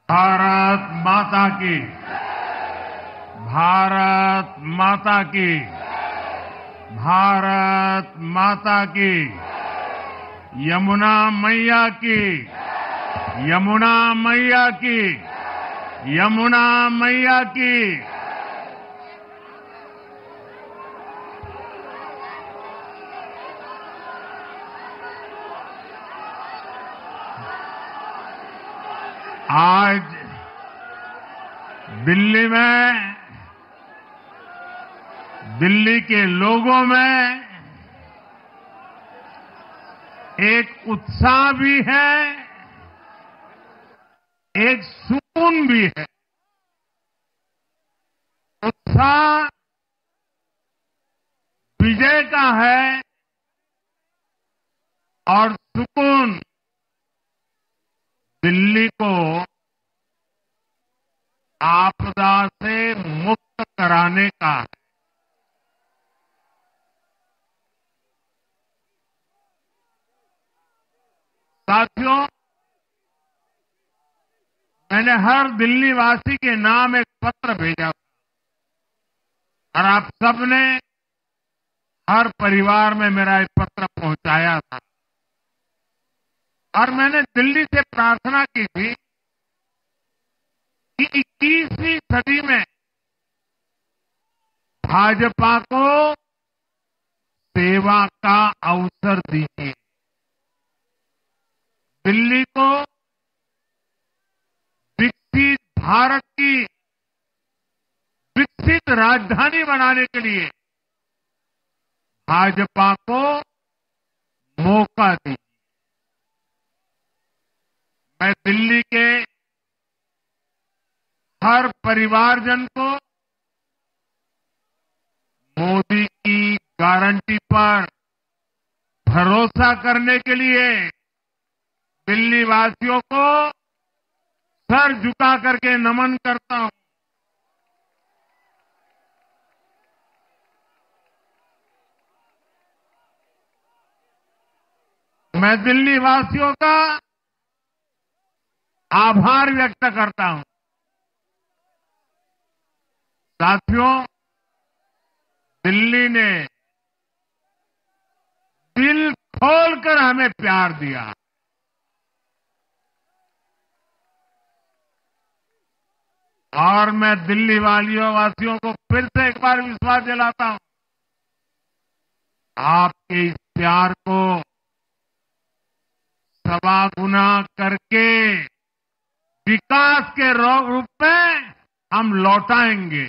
भारत माता की। भारत माता की। भारत माता की। यमुना मैया की। यमुना मैया की। यमुना मैया की। आज दिल्ली में, दिल्ली के लोगों में एक उत्साह भी है, एक सुकून भी है। उत्साह विजय का है और सुकून दिल्ली को आपदा से मुक्त कराने का है। साथियों, मैंने हर दिल्ली वासी के नाम एक पत्र भेजा और आप सबने हर परिवार में मेरा एक पत्र पहुंचाया था और मैंने दिल्ली से प्रार्थना की थी कि 21वीं सदी में भाजपा को सेवा का अवसर दीजिए, दिल्ली को विकसित भारत की विकसित राजधानी बनाने के लिए भाजपा को मौका दीजिए। मैं दिल्ली के हर परिवारजन को मोदी की गारंटी पर भरोसा करने के लिए दिल्ली वासियों को सर झुका करके नमन करता हूं। मैं दिल्ली वासियों का आभार व्यक्त करता हूं। साथियों, दिल्ली ने दिल खोलकर हमें प्यार दिया। और मैं दिल्ली वासियों को फिर से एक बार विश्वास दिलाता हूं, आपके इस प्यार को सवा गुना करके विकास के रूप में हम लौटाएंगे।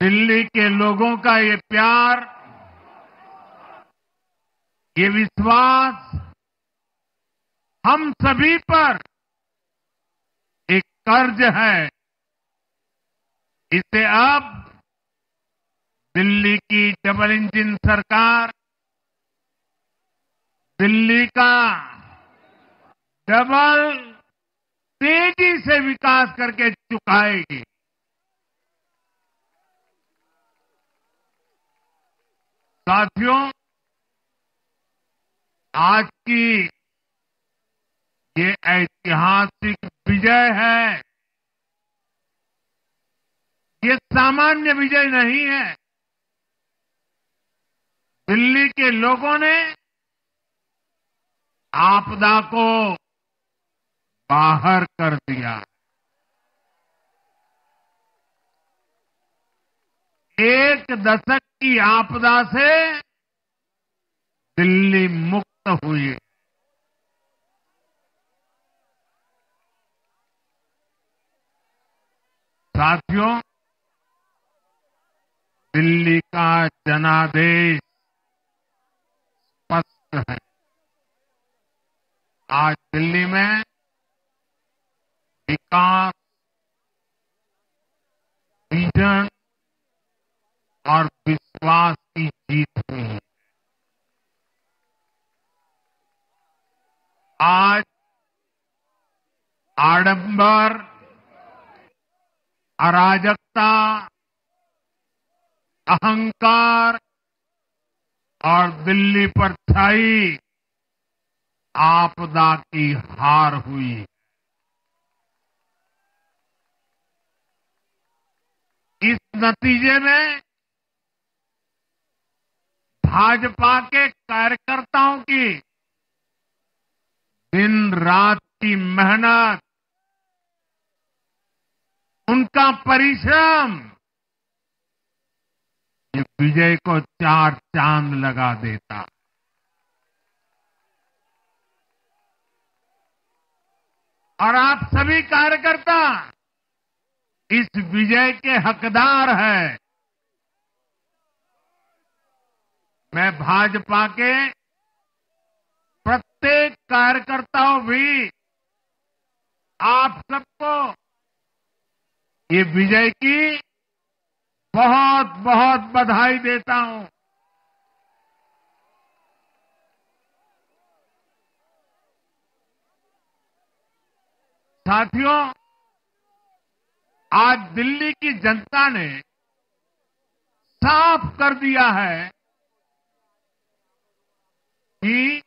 दिल्ली के लोगों का ये प्यार, ये विश्वास हम सभी पर एक कर्ज है। इसे अब दिल्ली की डबल इंजन सरकार, दिल्ली का डबल तेजी से विकास करके चुकाएगी। साथियों, आज की ये ऐतिहासिक विजय है, ये सामान्य विजय नहीं है। दिल्ली के लोगों ने आपदा को बाहर कर दिया। एक दशक की आपदा से दिल्ली मुक्त हुई। साथियों, दिल्ली का जनादेश स्पष्ट है। आज दिल्ली में विकास, विजन और विश्वास की जीत हुई है। आज आडंबर, अराजकता, अहंकार और दिल्ली पर छाई आपदा की हार हुई। इस नतीजे में भाजपा के कार्यकर्ताओं की दिन रात की मेहनत, उनका परिश्रम ये विजय को चार चांद लगा देता। और आप सभी कार्यकर्ता इस विजय के हकदार हैं। मैं भाजपा के प्रत्येक कार्यकर्ताओं भी आप सबको ये विजय की बहुत बहुत बधाई देता हूं। साथियों, आज दिल्ली की जनता ने साफ कर दिया है कि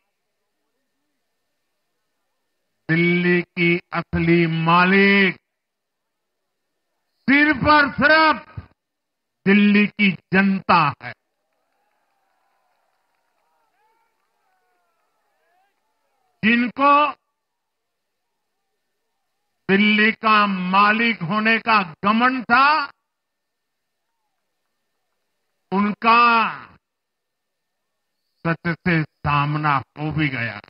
दिल्ली की असली मालिक सिर्फ और सिर्फ दिल्ली की जनता है। जिनको दिल्ली का मालिक होने का घमंड था, उनका सच से सामना हो भी गया।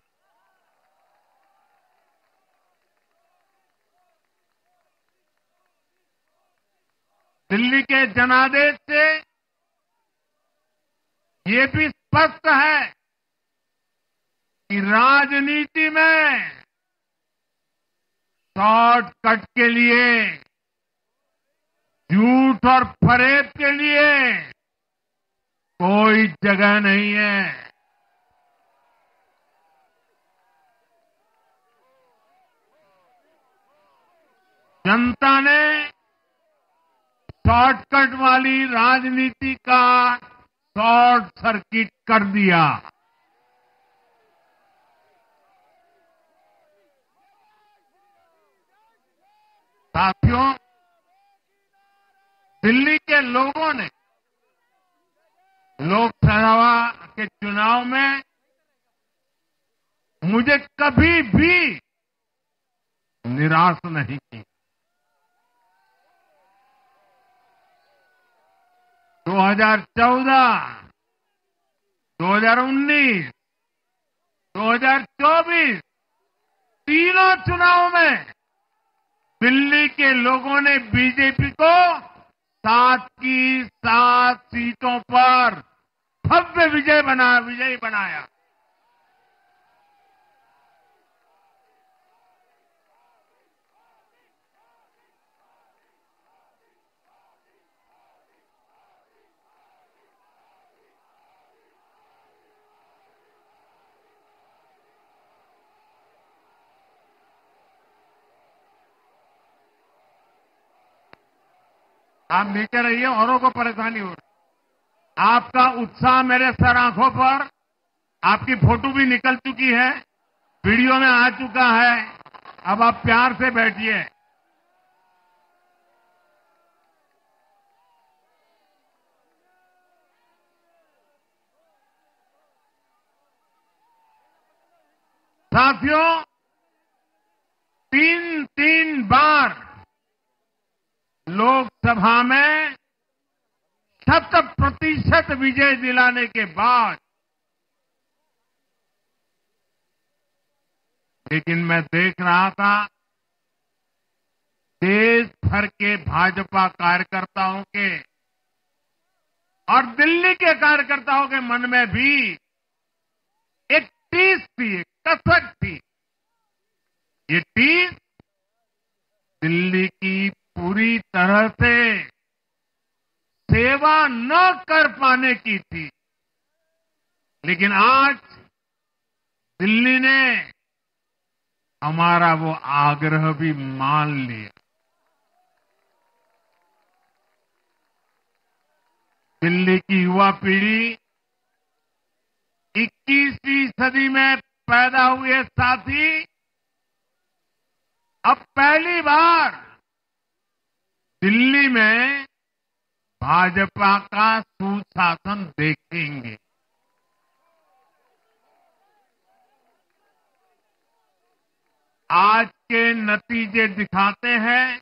दिल्ली के जनादेश से ये भी स्पष्ट है कि राजनीति में शॉर्टकट के लिए, झूठ और फरेब के लिए कोई जगह नहीं है। जनता ने शॉर्टकट वाली राजनीति का शॉर्ट सर्किट कर दिया। साथियों, दिल्ली के लोगों ने लोकसभा के चुनाव में मुझे कभी भी निराश नहीं की। 2014, 2019, 2024 तीनों चुनाव में दिल्ली के लोगों ने बीजेपी को 7 की 7 सीटों पर भव्य विजयी बनाया। आप नीचे रहिए, औरों को परेशानी हो रही। आपका उत्साह मेरे सर आंखों पर, आपकी फोटो भी निकल चुकी है, वीडियो में आ चुका है। अब आप प्यार से बैठिए। साथियों, 3 बार लोकसभा में 100% विजय दिलाने के बाद, लेकिन मैं देख रहा था देश भर के भाजपा कार्यकर्ताओं के और दिल्ली के कार्यकर्ताओं के मन में भी एक टीस थी, एक कसक थी। ये टीस दिल्ली की पूरी तरह से सेवा न कर पाने की थी। लेकिन आज दिल्ली ने हमारा वो आग्रह भी मान लिया। दिल्ली की युवा पीढ़ी 21वीं सदी में पैदा हुए साथी अब पहली बार दिल्ली में भाजपा का सुशासन देखेंगे। आज के नतीजे दिखाते हैं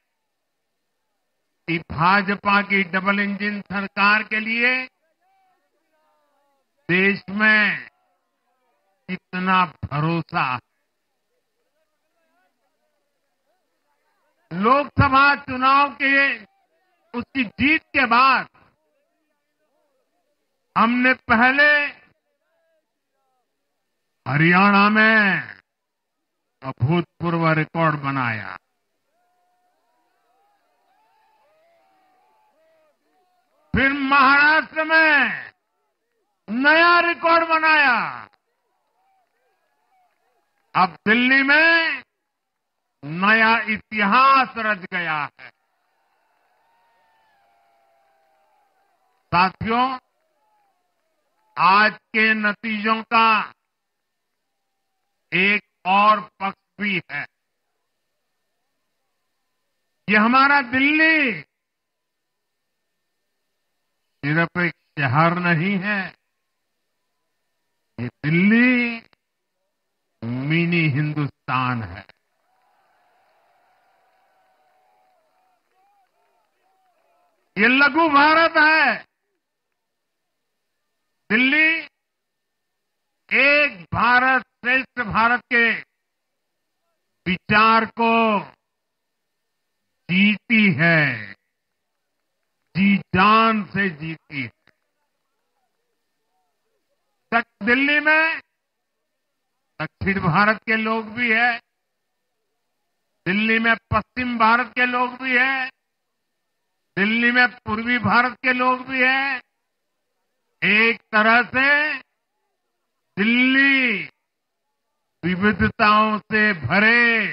कि भाजपा की डबल इंजन सरकार के लिए देश में कितना भरोसा है। लोकसभा चुनाव के उसकी जीत के बाद हमने पहले हरियाणा में अभूतपूर्व रिकॉर्ड बनाया, फिर महाराष्ट्र में नया रिकॉर्ड बनाया, अब दिल्ली में नया इतिहास रच गया है। साथियों, आज के नतीजों का एक और पक्ष भी है। ये हमारा दिल्ली सिर्फ एक शहर नहीं है, ये दिल्ली मिनी हिंदुस्तान है। ये लघु भारत है। दिल्ली एक भारत श्रेष्ठ भारत के विचार को जीती है, जी जान से जीती है। दिल्ली में दक्षिण भारत के लोग भी हैं, दिल्ली में पश्चिम भारत के लोग भी हैं, दिल्ली में पूर्वी भारत के लोग भी हैं। एक तरह से दिल्ली विविधताओं से भरे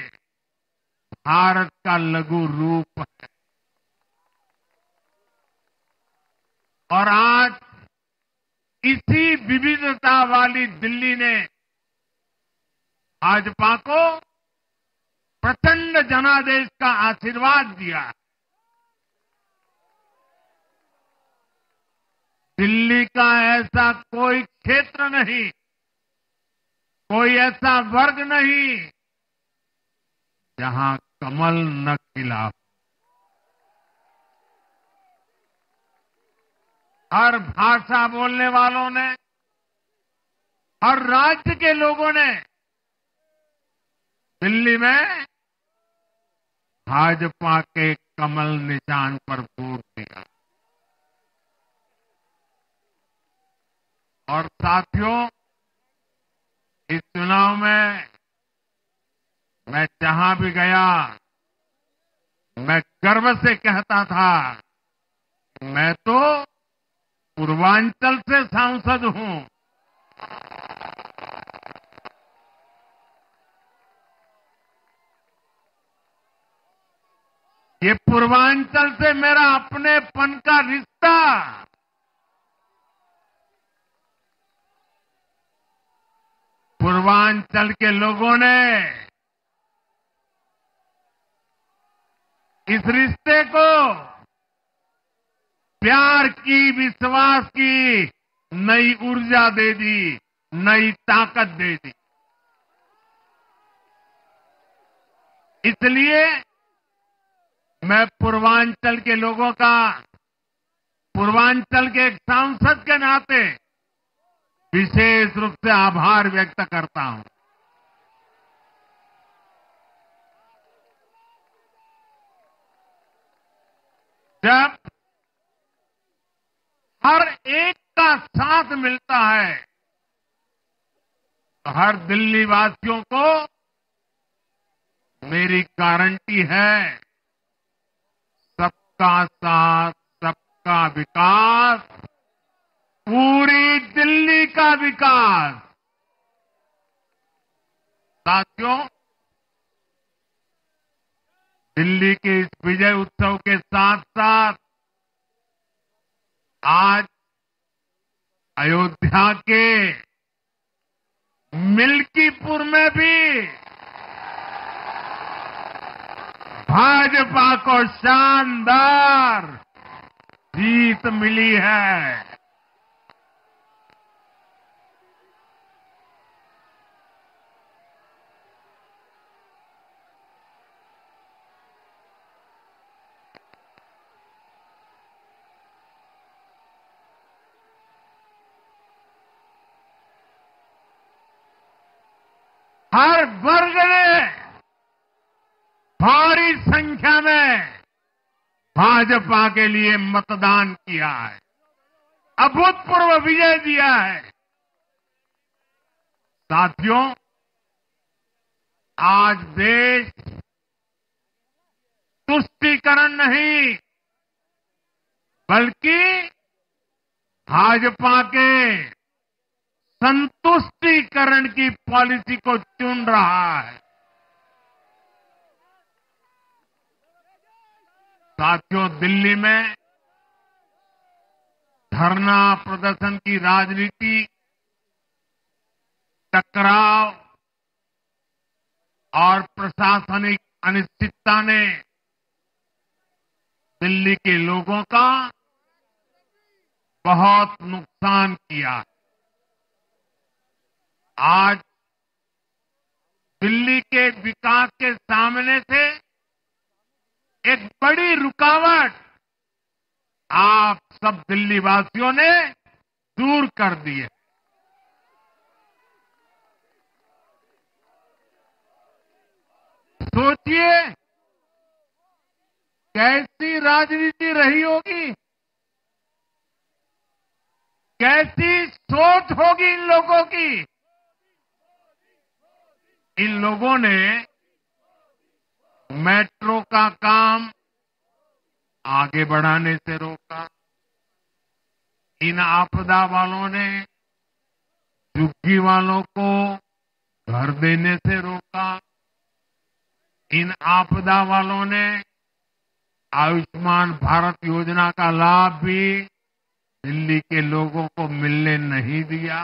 भारत का लघु रूप है। और आज इसी विविधता वाली दिल्ली ने भाजपा को प्रचंड जनादेश का आशीर्वाद दिया है। दिल्ली का ऐसा कोई क्षेत्र नहीं, कोई ऐसा वर्ग नहीं जहां कमल न खिला हो। हर भाषा बोलने वालों ने, हर राज्य के लोगों ने दिल्ली में भाजपा के कमल निशान पर वोट दिया। और साथियों, इस चुनाव में मैं जहां भी गया, मैं गर्व से कहता था, मैं तो पूर्वांचल से सांसद हूं। ये पूर्वांचल से मेरा अपनेपन का रिश्ता, पूर्वांचल के लोगों ने इस रिश्ते को प्यार की, विश्वास की नई ऊर्जा दे दी, नई ताकत दे दी। इसलिए मैं पूर्वांचल के लोगों का, पूर्वांचल के एक सांसद के नाते विशेष रूप से आभार व्यक्त करता हूं। जब हर एक का साथ मिलता है तो हर दिल्ली वासियों को मेरी गारंटी है, सबका साथ, सबका विकास, पूरी दिल्ली का विकास। साथियों, दिल्ली के इस विजय उत्सव के साथ साथ आज अयोध्या के मिल्कीपुर में भी भाजपा को शानदार जीत मिली है। हर वर्ग ने भारी संख्या में भाजपा के लिए मतदान किया है, अभूतपूर्व विजय दिया है। साथियों, आज देश तुष्टीकरण नहीं बल्कि भाजपा के संतुष्टीकरण की पॉलिसी को चुन रहा है। साथियों, दिल्ली में धरना प्रदर्शन की राजनीति, टकराव और प्रशासनिक अनिश्चितता ने दिल्ली के लोगों का बहुत नुकसान किया। आज दिल्ली के विकास के सामने से एक बड़ी रुकावट आप सब दिल्ली वासियों ने दूर कर दी है। सोचिए कैसी राजनीति रही होगी, कैसी सोच होगी इन लोगों की। इन लोगों ने मेट्रो का काम आगे बढ़ाने से रोका। इन आपदा वालों ने झुग्गी वालों को घर देने से रोका। इन आपदा वालों ने आयुष्मान भारत योजना का लाभ भी दिल्ली के लोगों को मिलने नहीं दिया।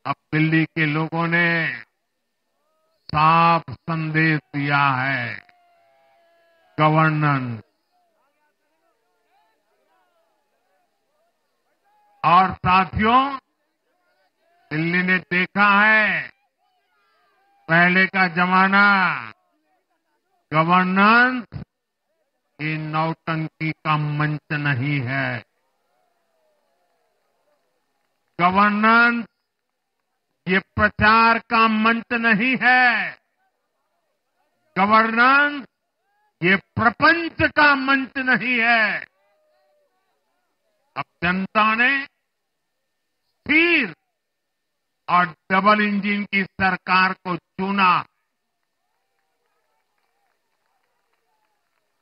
अब दिल्ली के लोगों ने साफ संदेश दिया है, गवर्नेंस। और साथियों, दिल्ली ने देखा है पहले का जमाना, गवर्नेंस ये नौटंकी का मंच नहीं है। गवर्नेंस ये प्रचार का मंच नहीं है। गवर्नेंस ये प्रपंच का मंच नहीं है। अब जनता ने स्थिर और डबल इंजन की सरकार को चुना।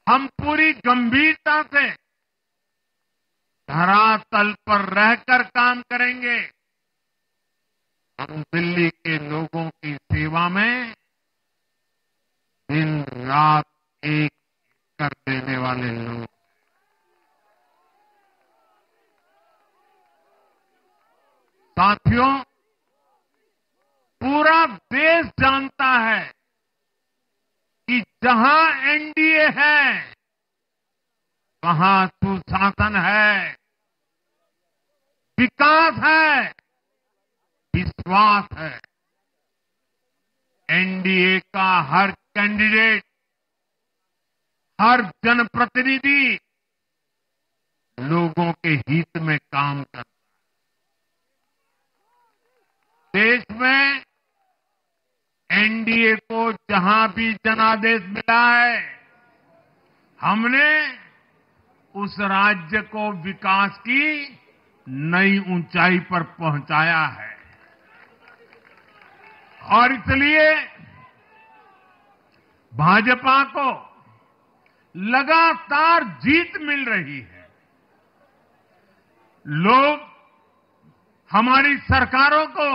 हम पूरी गंभीरता से धरातल पर रहकर काम करेंगे। हम दिल्ली के लोगों की सेवा में दिन रात एक कर देने वाले लोग। साथियों, पूरा देश जानता है कि जहां एनडीए है वहां सुशासन है, विकास है, विश्वास है। एनडीए का हर कैंडिडेट, हर जनप्रतिनिधि लोगों के हित में काम करता है। देश में एनडीए को जहां भी जनादेश मिला है, हमने उस राज्य को विकास की नई ऊंचाई पर पहुंचाया है। और इसलिए भाजपा को लगातार जीत मिल रही है। लोग हमारी सरकारों को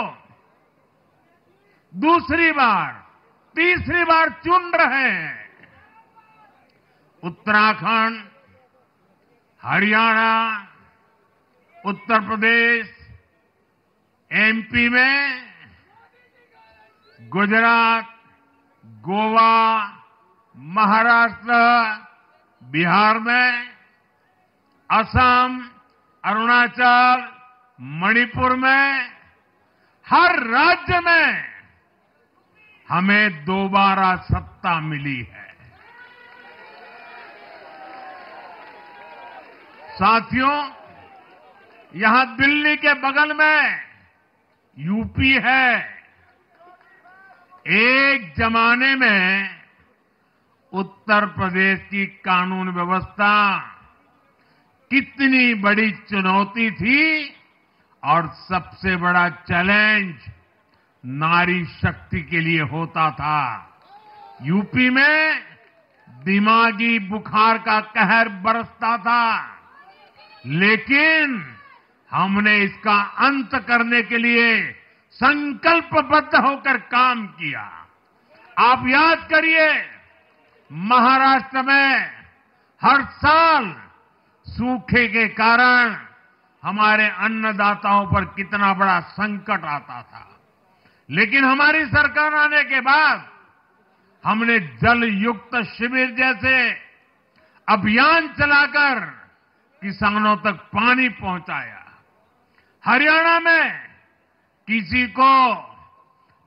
दूसरी बार, तीसरी बार चुन रहे हैं। उत्तराखंड, हरियाणा, उत्तर प्रदेश, एमपी में गुजरात, गोवा, महाराष्ट्र, बिहार में, असम, अरुणाचल, मणिपुर में, हर राज्य में हमें दोबारा सत्ता मिली है। साथियों, यहां दिल्ली के बगल में यूपी है। एक जमाने में उत्तर प्रदेश की कानून व्यवस्था कितनी बड़ी चुनौती थी और सबसे बड़ा चैलेंज नारी शक्ति के लिए होता था। यूपी में दिमागी बुखार का कहर बरसता था, लेकिन हमने इसका अंत करने के लिए संकल्पबद्ध होकर काम किया। आप याद करिए, महाराष्ट्र में हर साल सूखे के कारण हमारे अन्नदाताओं पर कितना बड़ा संकट आता था, लेकिन हमारी सरकार आने के बाद हमने जल युक्त शिविर जैसे अभियान चलाकर किसानों तक पानी पहुंचाया। हरियाणा में किसी को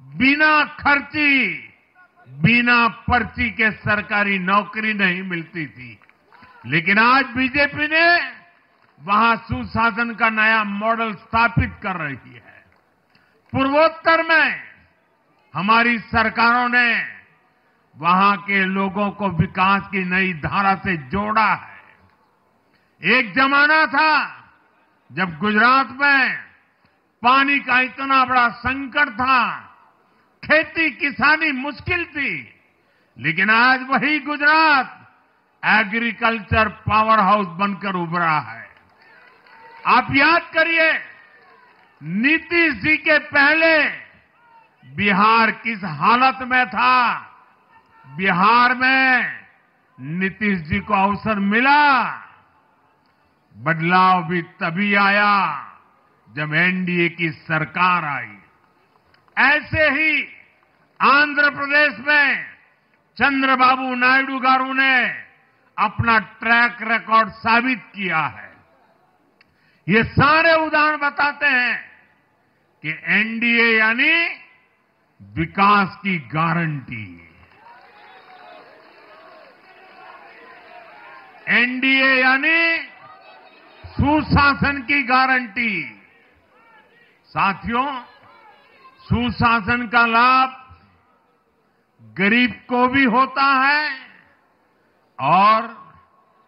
बिना खर्ची, बिना पर्ची के सरकारी नौकरी नहीं मिलती थी, लेकिन आज बीजेपी ने वहां सुशासन का नया मॉडल स्थापित कर रही है। पूर्वोत्तर में हमारी सरकारों ने वहां के लोगों को विकास की नई धारा से जोड़ा है। एक जमाना था जब गुजरात में पानी का इतना बड़ा संकट था, खेती किसानी मुश्किल थी, लेकिन आज वही गुजरात एग्रीकल्चर पावर हाउस बनकर उभरा है। आप याद करिए, नीतीश जी के पहले बिहार किस हालत में था। बिहार में नीतीश जी को अवसर मिला। बदलाव भी तभी आया जब एनडीए की सरकार आई। ऐसे ही आंध्र प्रदेश में चंद्रबाबू नायडू गारू ने अपना ट्रैक रिकॉर्ड साबित किया है। ये सारे उदाहरण बताते हैं कि एनडीए यानी विकास की गारंटी। एनडीए यानी सुशासन की गारंटी। साथियों, सुशासन का लाभ गरीब को भी होता है और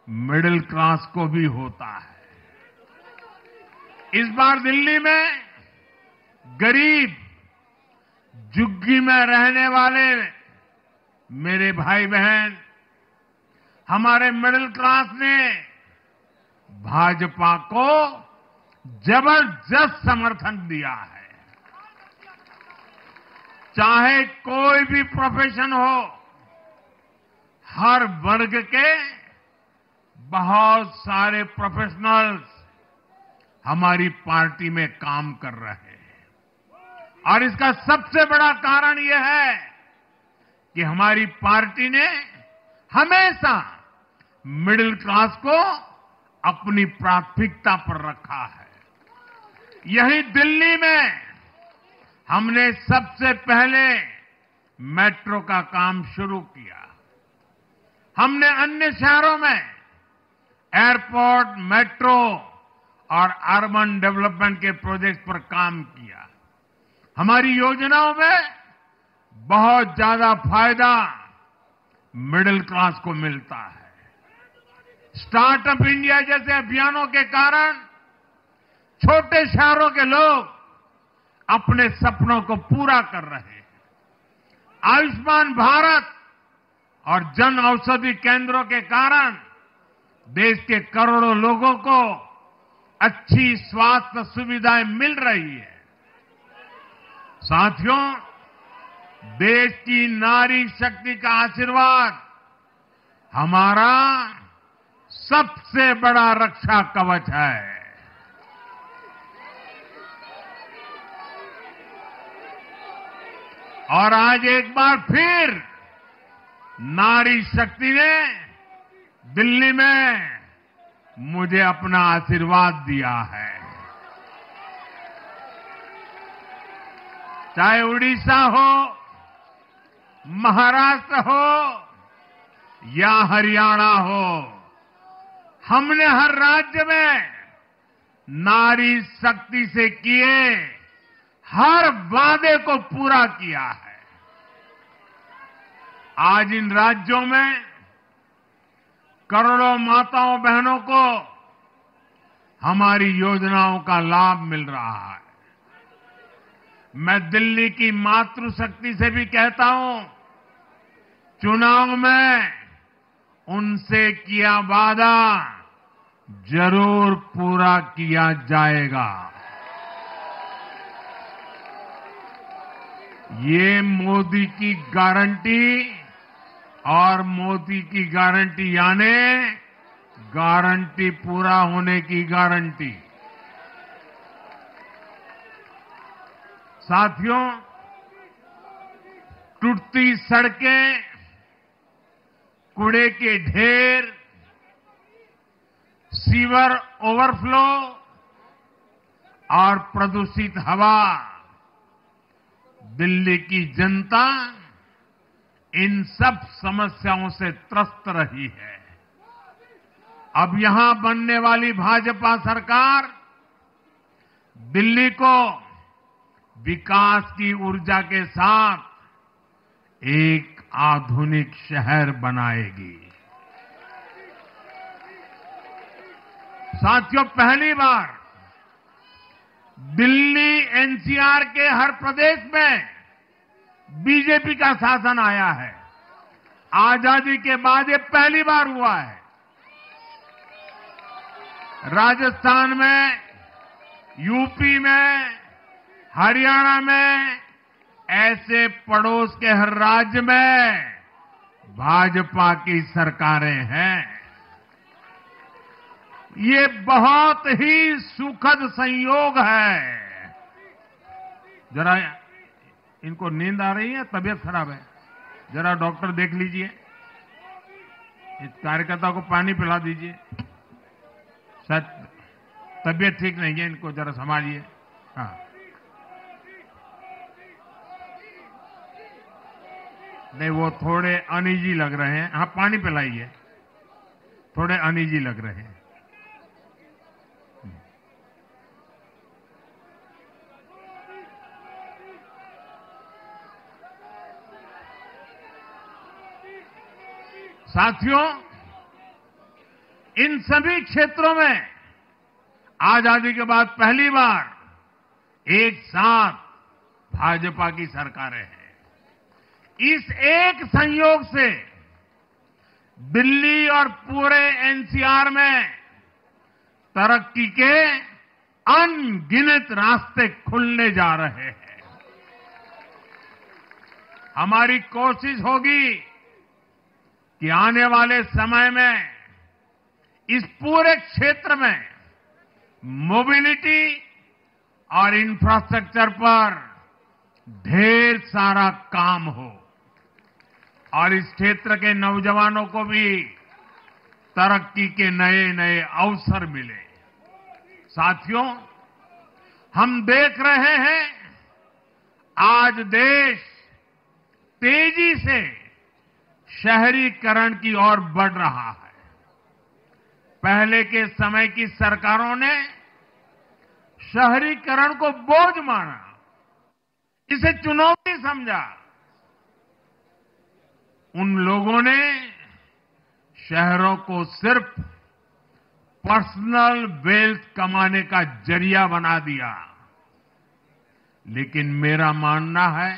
मिडिल क्लास को भी होता है। इस बार दिल्ली में गरीब, झुग्गी में रहने वाले मेरे भाई बहन, हमारे मिडिल क्लास ने भाजपा को जबरदस्त समर्थन दिया है। चाहे कोई भी प्रोफेशन हो, हर वर्ग के बहुत सारे प्रोफेशनल्स हमारी पार्टी में काम कर रहे हैं। और इसका सबसे बड़ा कारण यह है कि हमारी पार्टी ने हमेशा मिडिल क्लास को अपनी प्राथमिकता पर रखा है। यही दिल्ली में हमने सबसे पहले मेट्रो का काम शुरू किया। हमने अन्य शहरों में एयरपोर्ट, मेट्रो और अर्बन डेवलपमेंट के प्रोजेक्ट पर काम किया। हमारी योजनाओं में बहुत ज्यादा फायदा मिडिल क्लास को मिलता है। स्टार्टअप इंडिया जैसे अभियानों के कारण छोटे शहरों के लोग अपने सपनों को पूरा कर रहे हैं। आयुष्मान भारत और जन औषधि केंद्रों के कारण देश के करोड़ों लोगों को अच्छी स्वास्थ्य सुविधाएं मिल रही है। साथियों, देश की नारी शक्ति का आशीर्वाद हमारा सबसे बड़ा रक्षा कवच है। और आज एक बार फिर नारी शक्ति ने दिल्ली में मुझे अपना आशीर्वाद दिया है। चाहे उड़ीसा हो, महाराष्ट्र हो या हरियाणा हो, हमने हर राज्य में नारी शक्ति से किए हर वादे को पूरा किया है। आज इन राज्यों में करोड़ों माताओं बहनों को हमारी योजनाओं का लाभ मिल रहा है। मैं दिल्ली की मातृशक्ति से भी कहता हूं, चुनाव में उनसे किया वादा जरूर पूरा किया जाएगा। ये मोदी की गारंटी और मोदी की गारंटी यानी गारंटी पूरा होने की गारंटी। साथियों, टूटती सड़कें, कूड़े के ढेर, सीवर ओवरफ्लो और प्रदूषित हवा, दिल्ली की जनता इन सब समस्याओं से त्रस्त रही है। अब यहां बनने वाली भाजपा सरकार दिल्ली को विकास की ऊर्जा के साथ एक आधुनिक शहर बनाएगी। साथियों, पहली बार दिल्ली एनसीआर के हर प्रदेश में बीजेपी का शासन आया है। आजादी के बाद ये पहली बार हुआ है। राजस्थान में, यूपी में, हरियाणा में, ऐसे पड़ोस के हर राज्य में भाजपा की सरकारें हैं। ये बहुत ही सुखद संयोग है। जरा इनको नींद आ रही है, तबीयत खराब है, जरा डॉक्टर देख लीजिए। इस कार्यकर्ता को पानी पिला दीजिए, शायद तबीयत ठीक नहीं है, इनको जरा संभालिए। हाँ, नहीं, वो थोड़े अनईजी लग रहे हैं। हाँ, पानी पिलाइए, थोड़े अनईजी लग रहे हैं। साथियों, इन सभी क्षेत्रों में आजादी के बाद पहली बार एक साथ भाजपा की सरकारें हैं। इस एक संयोग से दिल्ली और पूरे एनसीआर में तरक्की के अनगिनत रास्ते खुलने जा रहे हैं। हमारी कोशिश होगी कि आने वाले समय में इस पूरे क्षेत्र में मोबिलिटी और इंफ्रास्ट्रक्चर पर ढेर सारा काम हो और इस क्षेत्र के नौजवानों को भी तरक्की के नए नए अवसर मिले। साथियों, हम देख रहे हैं आज देश तेजी से शहरीकरण की ओर बढ़ रहा है। पहले के समय की सरकारों ने शहरीकरण को बोझ माना, इसे चुनौती समझा। उन लोगों ने शहरों को सिर्फ पर्सनल वेल्थ कमाने का जरिया बना दिया। लेकिन मेरा मानना है,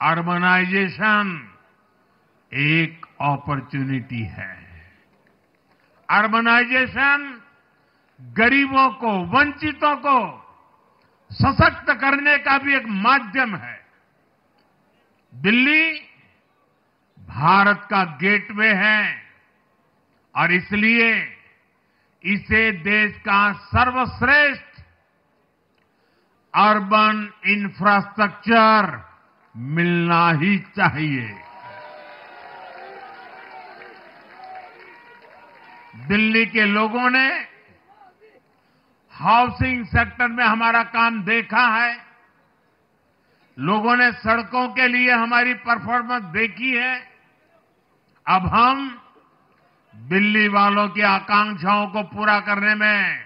अर्बनाइजेशन एक अपॉर्चुनिटी है। अर्बनाइजेशन गरीबों को, वंचितों को सशक्त करने का भी एक माध्यम है। दिल्ली भारत का गेटवे है और इसलिए इसे देश का सर्वश्रेष्ठ अर्बन इंफ्रास्ट्रक्चर मिलना ही चाहिए। दिल्ली के लोगों ने हाउसिंग सेक्टर में हमारा काम देखा है। लोगों ने सड़कों के लिए हमारी परफॉर्मेंस देखी है। अब हम दिल्ली वालों की आकांक्षाओं को पूरा करने में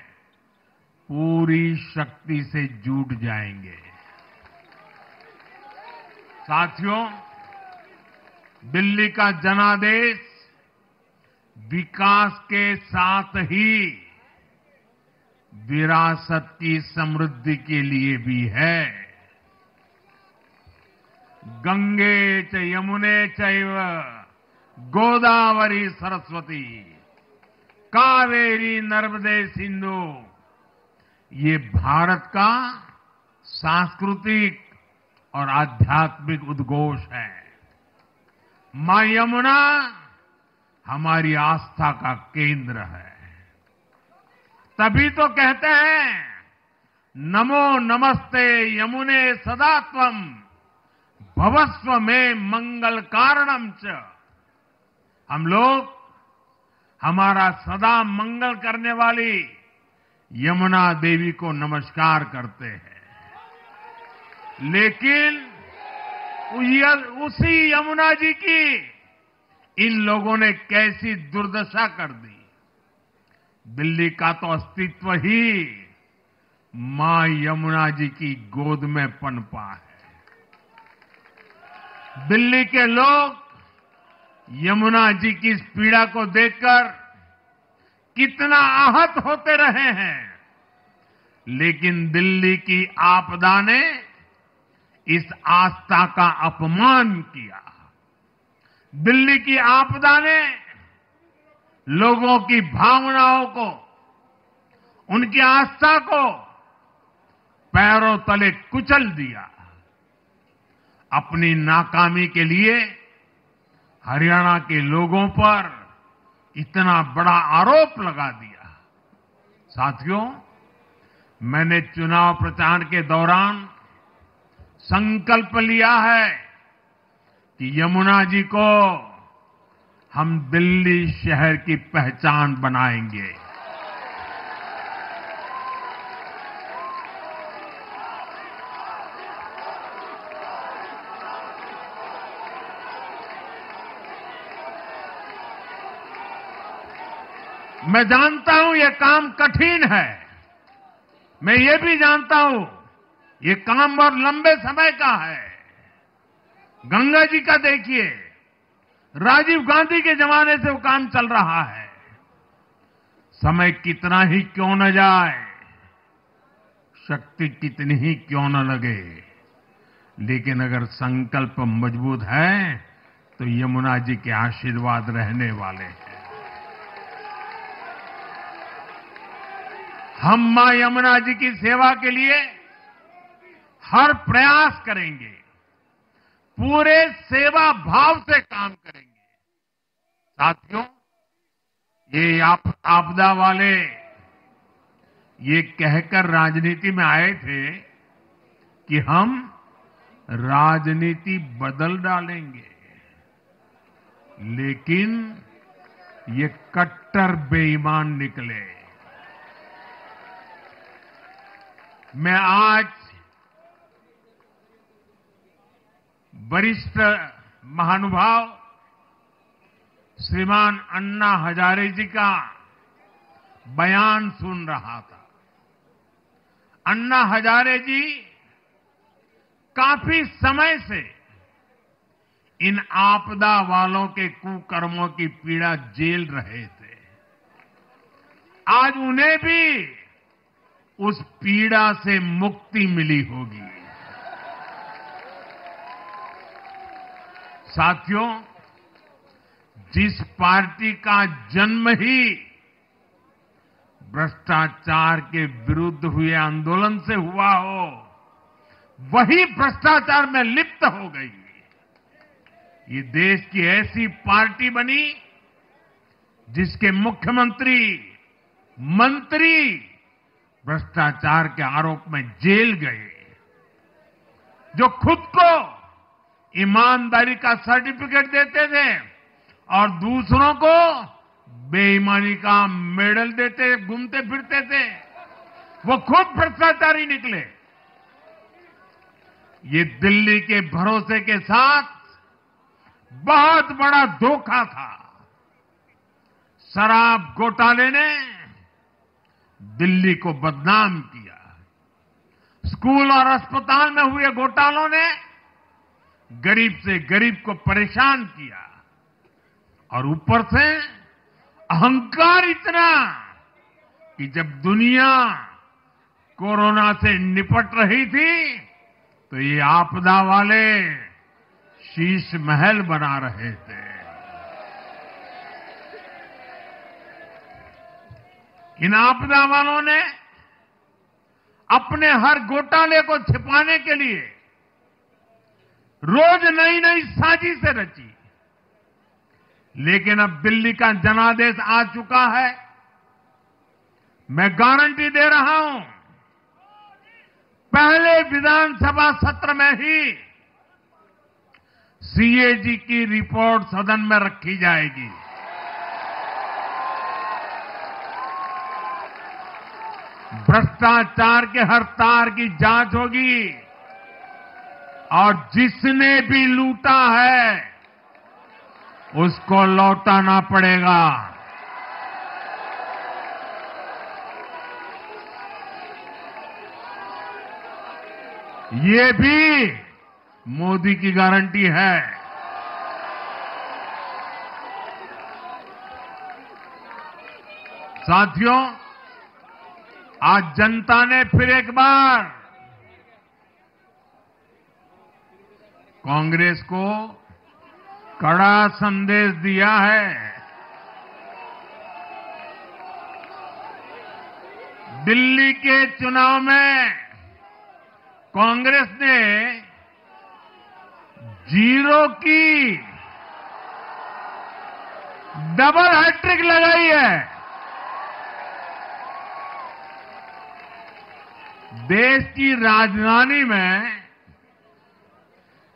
पूरी शक्ति से जुट जाएंगे। साथियों, दिल्ली का जनादेश विकास के साथ ही विरासत की समृद्धि के लिए भी है। गंगे च यमुने चैव गोदावरी सरस्वती कावेरी नर्मदे सिंधु, ये भारत का सांस्कृतिक और आध्यात्मिक उद्घोष है। मां यमुना हमारी आस्था का केंद्र है। तभी तो कहते हैं नमो नमस्ते यमुने सदा त्वम भवस्व में मंगल कारणम च। हम लोग हमारा सदा मंगल करने वाली यमुना देवी को नमस्कार करते हैं। लेकिन उसी यमुना जी की इन लोगों ने कैसी दुर्दशा कर दी। दिल्ली का तो अस्तित्व ही मां यमुना जी की गोद में पनपा है। दिल्ली के लोग यमुना जी की इस पीड़ा को देखकर कितना आहत होते रहे हैं, लेकिन दिल्ली की आपदा ने इस आस्था का अपमान किया। दिल्ली की आपदा ने लोगों की भावनाओं को, उनकी आस्था को पैरों तले कुचल दिया। अपनी नाकामी के लिए हरियाणा के लोगों पर इतना बड़ा आरोप लगा दिया। साथियों, मैंने चुनाव प्रचार के दौरान संकल्प लिया है कि यमुना जी को हम दिल्ली शहर की पहचान बनाएंगे। मैं जानता हूं ये काम कठिन है। मैं ये भी जानता हूं ये काम बहुत लंबे समय का है। गंगा जी का देखिए, राजीव गांधी के जमाने से वो काम चल रहा है। समय कितना ही क्यों न जाए, शक्ति कितनी ही क्यों न लगे, लेकिन अगर संकल्प मजबूत है तो यमुना जी के आशीर्वाद रहने वाले हैं। हम मां यमुना जी की सेवा के लिए हर प्रयास करेंगे, पूरे सेवा भाव से काम करेंगे। साथियों, ये आपदा वाले ये कहकर राजनीति में आए थे कि हम राजनीति बदल डालेंगे, लेकिन ये कट्टर बेईमान निकले। मैं आज वरिष्ठ महानुभाव श्रीमान अन्ना हजारे जी का बयान सुन रहा था। अन्ना हजारे जी काफी समय से इन आपदा वालों के कुकर्मों की पीड़ा झेल रहे थे। आज उन्हें भी उस पीड़ा से मुक्ति मिली होगी। साथियों, जिस पार्टी का जन्म ही भ्रष्टाचार के विरुद्ध हुए आंदोलन से हुआ हो, वही भ्रष्टाचार में लिप्त हो गई। ये देश की ऐसी पार्टी बनी जिसके मुख्यमंत्री, मंत्री भ्रष्टाचार के आरोप में जेल गए, जो खुद को ईमानदारी का सर्टिफिकेट देते थे और दूसरों को बेईमानी का मेडल देते घूमते फिरते थे। वो खुद भ्रष्टाचारी निकले। ये दिल्ली के भरोसे के साथ बहुत बड़ा धोखा था। शराब घोटाले ने दिल्ली को बदनाम किया। स्कूल और अस्पताल में हुए घोटालों ने गरीब से गरीब को परेशान किया और ऊपर से अहंकार इतना कि जब दुनिया कोरोना से निपट रही थी तो ये आपदा वाले शीश महल बना रहे थे। इन आपदा वालों ने अपने हर घोटाले को छिपाने के लिए रोज नई नई साजिशें रची। लेकिन अब दिल्ली का जनादेश आ चुका है। मैं गारंटी दे रहा हूं, पहले विधानसभा सत्र में ही सीएजी की रिपोर्ट सदन में रखी जाएगी। भ्रष्टाचार के हर तार की जांच होगी और जिसने भी लूटा है उसको लौटाना पड़ेगा। ये भी मोदी की गारंटी है। साथियों, आज जनता ने फिर एक बार कांग्रेस को कड़ा संदेश दिया है। दिल्ली के चुनाव में कांग्रेस ने जीरो की डबल हैट्रिक लगाई है। देश की राजधानी में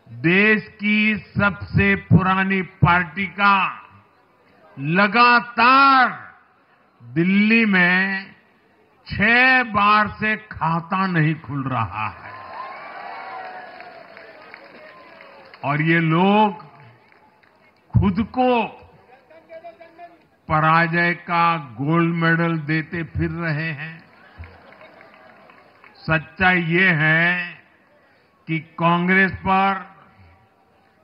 देश की सबसे पुरानी पार्टी का लगातार दिल्ली में 6 बार से खाता नहीं खुल रहा है और ये लोग खुद को पराजय का गोल्ड मेडल देते फिर रहे हैं। सच्चाई ये है कि कांग्रेस पर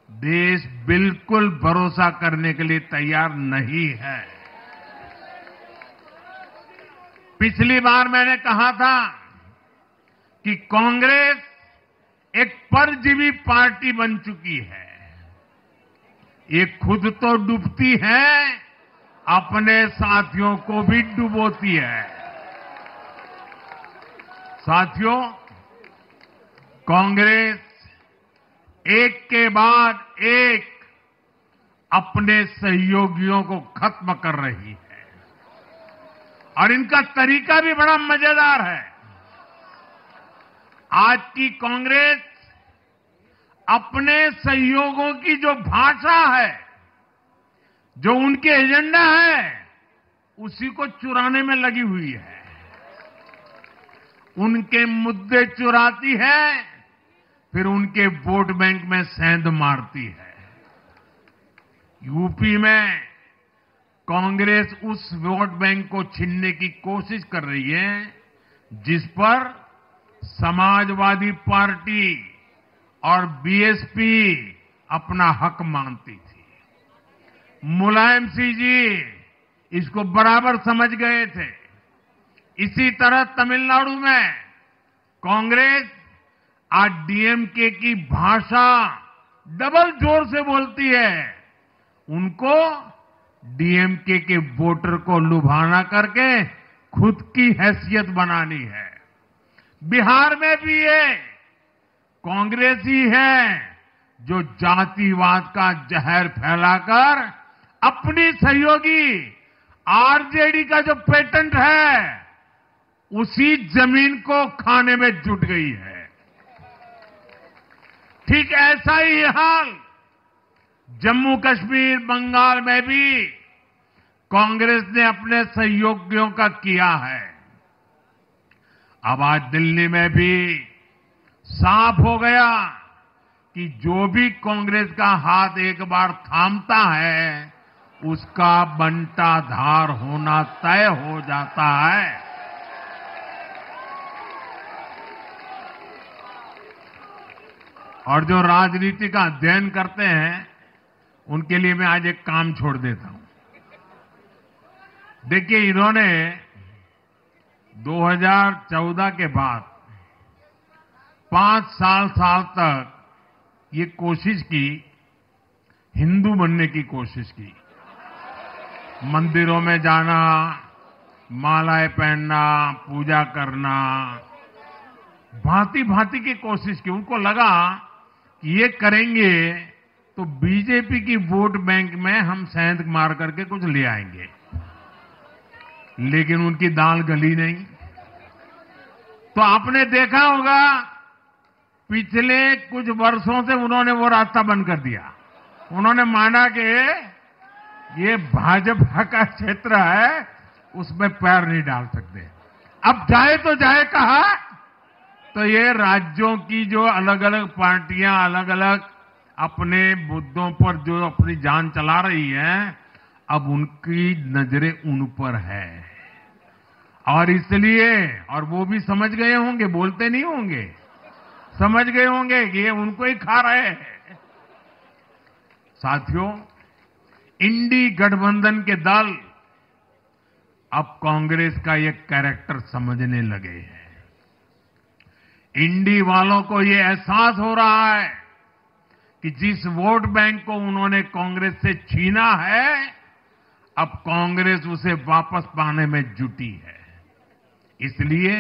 देश बिल्कुल भरोसा करने के लिए तैयार नहीं है। पिछली बार मैंने कहा था कि कांग्रेस एक परजीवी पार्टी बन चुकी है। ये खुद तो डूबती है, अपने साथियों को भी डुबोती है। साथियों, कांग्रेस एक के बाद एक अपने सहयोगियों को खत्म कर रही है और इनका तरीका भी बड़ा मजेदार है। आज की कांग्रेस अपने सहयोगों की जो भाषा है, जो उनके एजेंडा है, उसी को चुराने में लगी हुई है। उनके मुद्दे चुराती है, फिर उनके वोट बैंक में सेंध मारती है। यूपी में कांग्रेस उस वोट बैंक को छीनने की कोशिश कर रही है जिस पर समाजवादी पार्टी और बीएसपी अपना हक मानती थी। मुलायम सिंह जी इसको बराबर समझ गए थे। इसी तरह तमिलनाडु में कांग्रेस आज डीएमके की भाषा डबल जोर से बोलती है। उनको डीएमके के वोटर को लुभाना करके खुद की हैसियत बनानी है। बिहार में भी ये कांग्रेस ही है जो जातिवाद का जहर फैलाकर अपनी सहयोगी आरजेडी का जो पेटेंट है उसी जमीन को खाने में जुट गई है। ठीक ऐसा ही हाल जम्मू कश्मीर, बंगाल में भी कांग्रेस ने अपने सहयोगियों का किया है। अब आज दिल्ली में भी साफ हो गया कि जो भी कांग्रेस का हाथ एक बार थामता है, उसका बंटाधार होना तय हो जाता है। और जो राजनीति का अध्ययन करते हैं, उनके लिए मैं आज एक काम छोड़ देता हूं। देखिए, इन्होंने 2014 के बाद 5 साल तक ये कोशिश की, हिंदू बनने की कोशिश की। मंदिरों में जाना, मालाएं पहनना, पूजा करना, भांति भांति की कोशिश की। उनको लगा कि ये करेंगे तो बीजेपी की वोट बैंक में हम सेंध मार करके कुछ ले आएंगे, लेकिन उनकी दाल गली नहीं। तो आपने देखा होगा, पिछले कुछ वर्षों से उन्होंने वो रास्ता बंद कर दिया। उन्होंने माना कि ये भाजपा का क्षेत्र है, उसमें पैर नहीं डाल सकते। अब जाए तो जाए कहा, तो ये राज्यों की जो अलग अलग पार्टियां अलग अलग अपने मुद्दों पर जो अपनी जान चला रही हैं, अब उनकी नजरें उन पर है। और इसलिए, और वो भी समझ गए होंगे, बोलते नहीं होंगे, समझ गए होंगे कि ये उनको ही खा रहे हैं। साथियों, इंडी गठबंधन के दल अब कांग्रेस का ये कैरेक्टर समझने लगे हैं। इंडी वालों को ये एहसास हो रहा है कि जिस वोट बैंक को उन्होंने कांग्रेस से छीना है, अब कांग्रेस उसे वापस पाने में जुटी है। इसलिए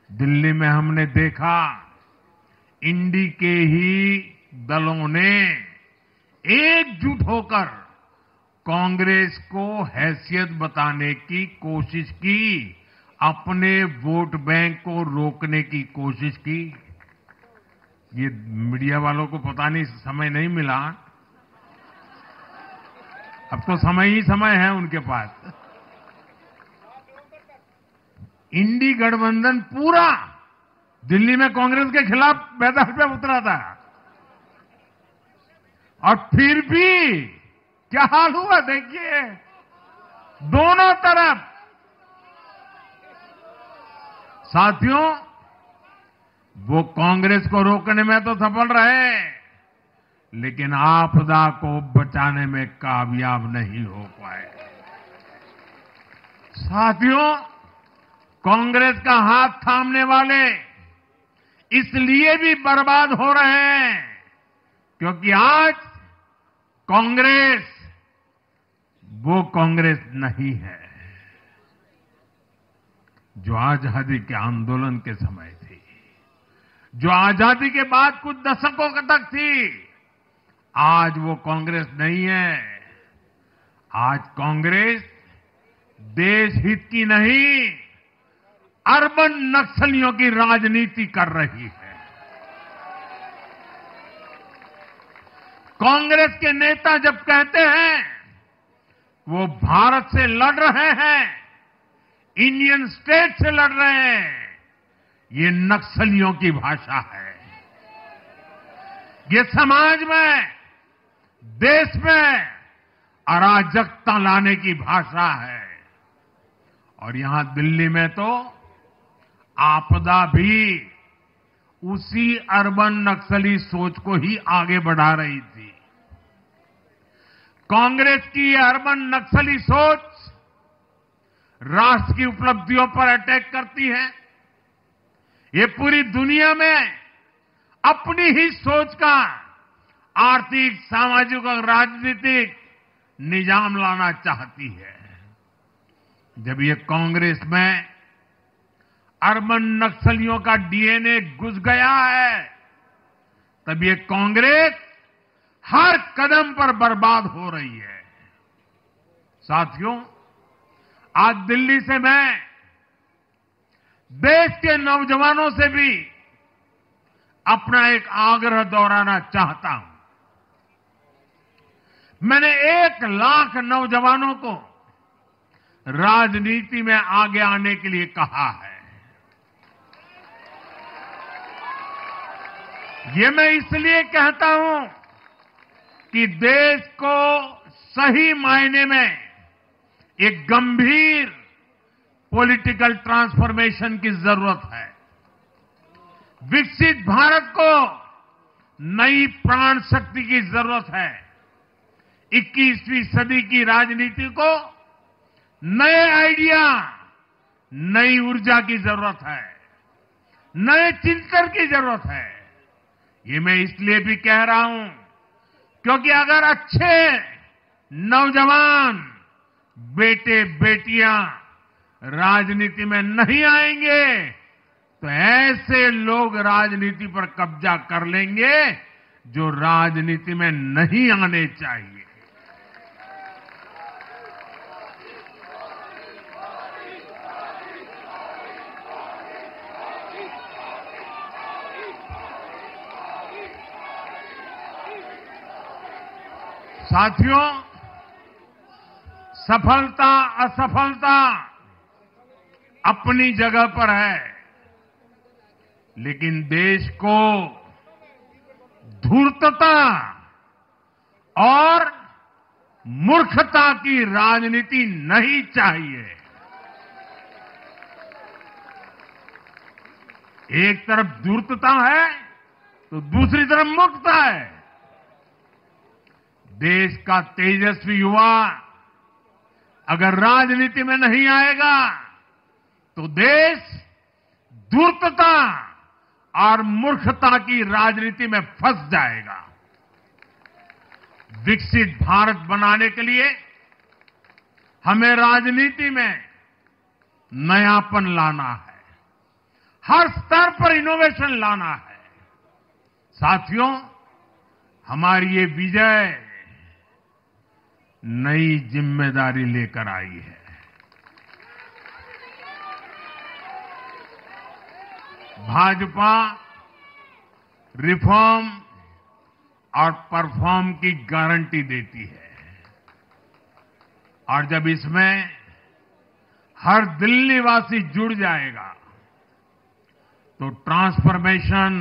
दिल्ली में हमने देखा, इंडी के ही दलों ने एकजुट होकर कांग्रेस को हैसियत बताने की कोशिश की, अपने वोट बैंक को रोकने की कोशिश की। ये मीडिया वालों को पता नहीं, समय नहीं मिला। अब तो समय ही समय है उनके पास। इंडी गठबंधन पूरा दिल्ली में कांग्रेस के खिलाफ मैदान पे उतरा था, और फिर भी क्या हाल हुआ देखिए, दोनों तरफ। साथियों, वो कांग्रेस को रोकने में तो सफल रहे, लेकिन आपदा को बचाने में कामयाब नहीं हो पाए। साथियों, कांग्रेस का हाथ थामने वाले इसलिए भी बर्बाद हो रहे हैं क्योंकि आज कांग्रेस वो कांग्रेस नहीं है जो आजादी के आंदोलन के समय थी, जो आजादी के बाद कुछ दशकों तक थी। आज वो कांग्रेस नहीं है। आज कांग्रेस देश हित की नहीं, अर्बन नक्सलियों की राजनीति कर रही है। कांग्रेस के नेता जब कहते हैं वो भारत से लड़ रहे हैं, इंडियन स्टेट से लड़ रहे हैं, ये नक्सलियों की भाषा है। ये समाज में, देश में अराजकता लाने की भाषा है। और यहां दिल्ली में तो आपदा भी उसी अर्बन नक्सली सोच को ही आगे बढ़ा रही थी। कांग्रेस की अर्बन नक्सली सोच राष्ट्र की उपलब्धियों पर अटैक करती है। ये पूरी दुनिया में अपनी ही सोच का आर्थिक, सामाजिक और राजनीतिक निजाम लाना चाहती है। जब ये कांग्रेस में अर्बन नक्सलियों का डीएनए घुस गया है, तब ये कांग्रेस हर कदम पर बर्बाद हो रही है। साथियों, आज दिल्ली से मैं देश के नौजवानों से भी अपना एक आग्रह दोहराना चाहता हूं। मैंने 1 लाख नौजवानों को राजनीति में आगे आने के लिए कहा है। ये मैं इसलिए कहता हूं कि देश को सही मायने में एक गंभीर पॉलिटिकल ट्रांसफॉर्मेशन की जरूरत है। विकसित भारत को नई प्राण शक्ति की जरूरत है। 21वीं सदी की राजनीति को नए आइडिया, नई ऊर्जा की जरूरत है, नए चिंतन की जरूरत है। ये मैं इसलिए भी कह रहा हूं क्योंकि अगर अच्छे नौजवान बेटे बेटियां राजनीति में नहीं आएंगे तो ऐसे लोग राजनीति पर कब्जा कर लेंगे जो राजनीति में नहीं आने चाहिए। साथियों, सफलता असफलता अपनी जगह पर है, लेकिन देश को धूर्तता और मूर्खता की राजनीति नहीं चाहिए। एक तरफ धूर्तता है तो दूसरी तरफ मूर्खता है। देश का तेजस्वी युवा अगर राजनीति में नहीं आएगा तो देश धूर्तता और मूर्खता की राजनीति में फंस जाएगा। विकसित भारत बनाने के लिए हमें राजनीति में नयापन लाना है, हर स्तर पर इनोवेशन लाना है। साथियों, हमारी ये विजय नई जिम्मेदारी लेकर आई है। भाजपा रिफॉर्म और परफॉर्म की गारंटी देती है और जब इसमें हर दिल्ली वासी जुड़ जाएगा तो ट्रांसफॉर्मेशन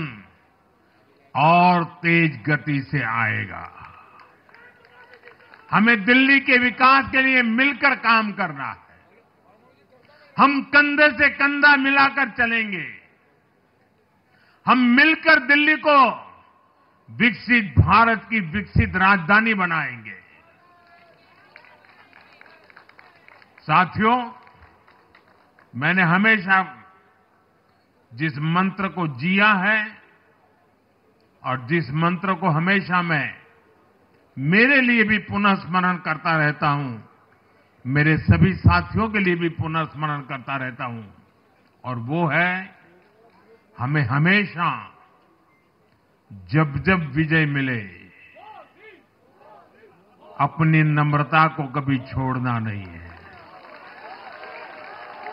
और तेज गति से आएगा। हमें दिल्ली के विकास के लिए मिलकर काम करना है। हम कंधे से कंधा मिलाकर चलेंगे। हम मिलकर दिल्ली को विकसित भारत की विकसित राजधानी बनाएंगे। साथियों, मैंने हमेशा जिस मंत्र को जिया है और जिस मंत्र को हमेशा मैं मेरे लिए भी पुनः स्मरण करता रहता हूं, मेरे सभी साथियों के लिए भी पुनः स्मरण करता रहता हूं, और वो है हमें हमेशा जब जब विजय मिले अपनी नम्रता को कभी छोड़ना नहीं है,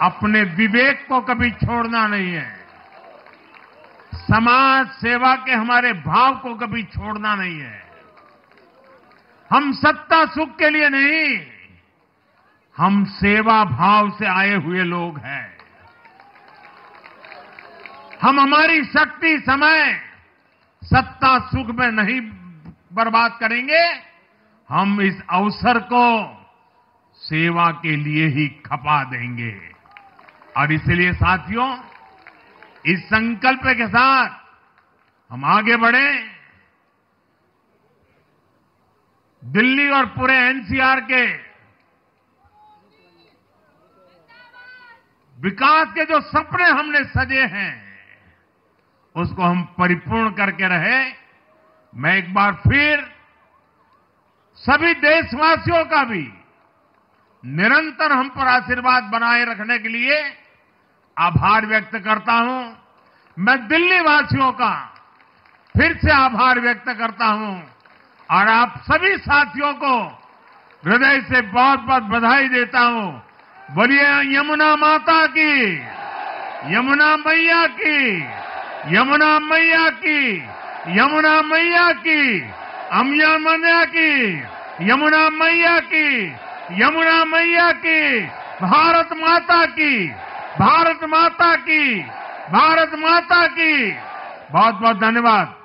अपने विवेक को कभी छोड़ना नहीं है, समाज सेवा के हमारे भाव को कभी छोड़ना नहीं है। हम सत्ता सुख के लिए नहीं, हम सेवा भाव से आए हुए लोग हैं। हम हमारी शक्ति समय सत्ता सुख में नहीं बर्बाद करेंगे, हम इस अवसर को सेवा के लिए ही खपा देंगे। और इसलिए साथियों, इस संकल्प के साथ हम आगे बढ़े। दिल्ली और पूरे एनसीआर के विकास के जो सपने हमने सजे हैं उसको हम परिपूर्ण करके रहे। मैं एक बार फिर सभी देशवासियों का भी निरंतर हम पर आशीर्वाद बनाए रखने के लिए आभार व्यक्त करता हूं। मैं दिल्ली वासियों का फिर से आभार व्यक्त करता हूं और आप सभी साथियों को हृदय से बहुत बहुत बधाई देता हूं। बोलिए यमुना माता की, यमुना मैया की, यमुना मैया की, यमुना मैया की, अम्बिया मैया की, यमुना मैया की, यमुना मैया की, भारत माता की, भारत माता की, भारत माता की। बहुत बहुत धन्यवाद।